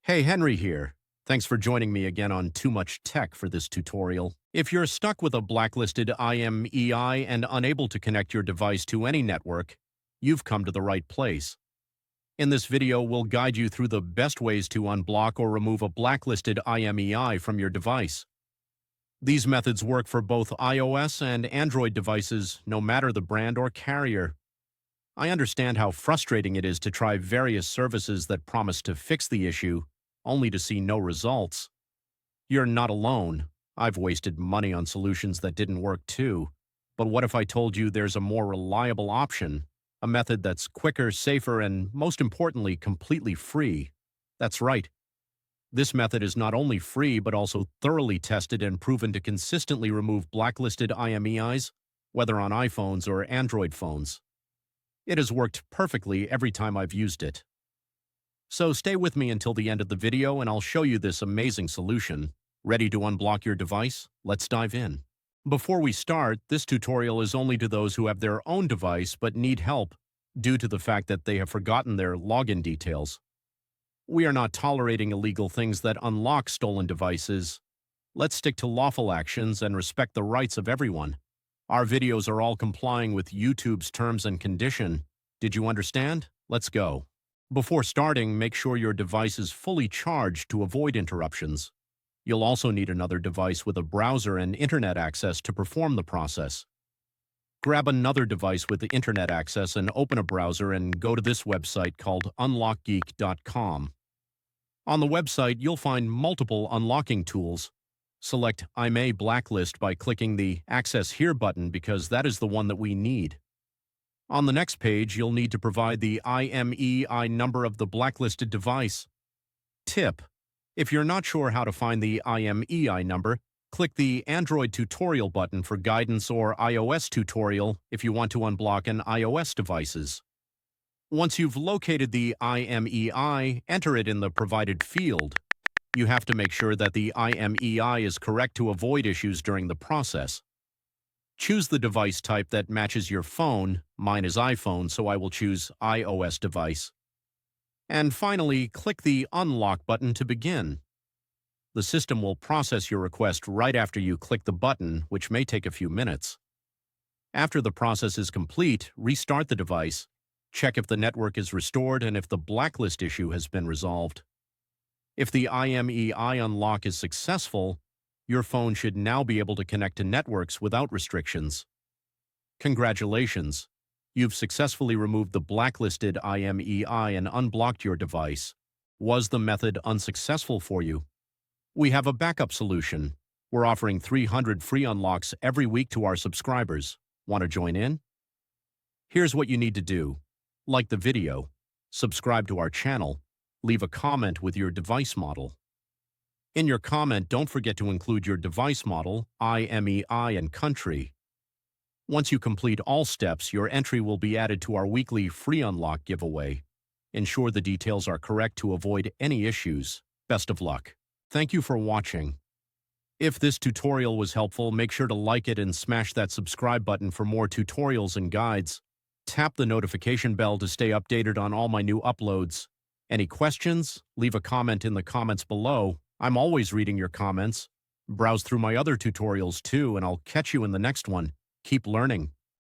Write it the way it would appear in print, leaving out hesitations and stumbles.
Hey, Henry here. Thanks for joining me again on Too Much Tech for this tutorial. If you're stuck with a blacklisted IMEI and unable to connect your device to any network, you've come to the right place. In this video, we'll guide you through the best ways to unblock or remove a blacklisted IMEI from your device. These methods work for both iOS and Android devices, no matter the brand or carrier. I understand how frustrating it is to try various services that promise to fix the issue, only to see no results. You're not alone. I've wasted money on solutions that didn't work too. But what if I told you there's a more reliable option, a method that's quicker, safer, and most importantly, completely free? That's right. This method is not only free, but also thoroughly tested and proven to consistently remove blacklisted IMEIs, whether on iPhones or Android phones. It has worked perfectly every time I've used it. So stay with me until the end of the video and I'll show you this amazing solution. Ready to unblock your device? Let's dive in. Before we start, this tutorial is only to those who have their own device but need help due to the fact that they have forgotten their login details. We are not tolerating illegal things that unlock stolen devices. Let's stick to lawful actions and respect the rights of everyone. Our videos are all complying with YouTube's terms and condition. Did you understand? Let's go. Before starting, make sure your device is fully charged to avoid interruptions. You'll also need another device with a browser and internet access to perform the process. Grab another device with the internet access and open a browser and go to this website called unlockgeek.com. On the website, you'll find multiple unlocking tools. Select IMEI Blacklist by clicking the Access Here button because that is the one that we need. On the next page, you'll need to provide the IMEI number of the blacklisted device. Tip: if you're not sure how to find the IMEI number, click the Android tutorial button for guidance or iOS tutorial if you want to unblock an iOS devices. Once you've located the IMEI, enter it in the provided field. You have to make sure that the IMEI is correct to avoid issues during the process. Choose the device type that matches your phone. Mine is iPhone, so I will choose iOS device. And finally, click the Unlock button to begin. The system will process your request right after you click the button, which may take a few minutes. After the process is complete, restart the device, check if the network is restored and if the blacklist issue has been resolved. If the IMEI unlock is successful, your phone should now be able to connect to networks without restrictions. Congratulations! You've successfully removed the blacklisted IMEI and unblocked your device. Was the method unsuccessful for you? We have a backup solution. We're offering 300 free unlocks every week to our subscribers. Want to join in? Here's what you need to do. Like the video, subscribe to our channel, leave a comment with your device model. In your comment, don't forget to include your device model, IMEI, and country. Once you complete all steps, your entry will be added to our weekly free unlock giveaway. Ensure the details are correct to avoid any issues. Best of luck. Thank you for watching. If this tutorial was helpful, make sure to like it and smash that subscribe button for more tutorials and guides. Tap the notification bell to stay updated on all my new uploads. Any questions? Leave a comment in the comments below. I'm always reading your comments. Browse through my other tutorials too, and I'll catch you in the next one. Keep learning.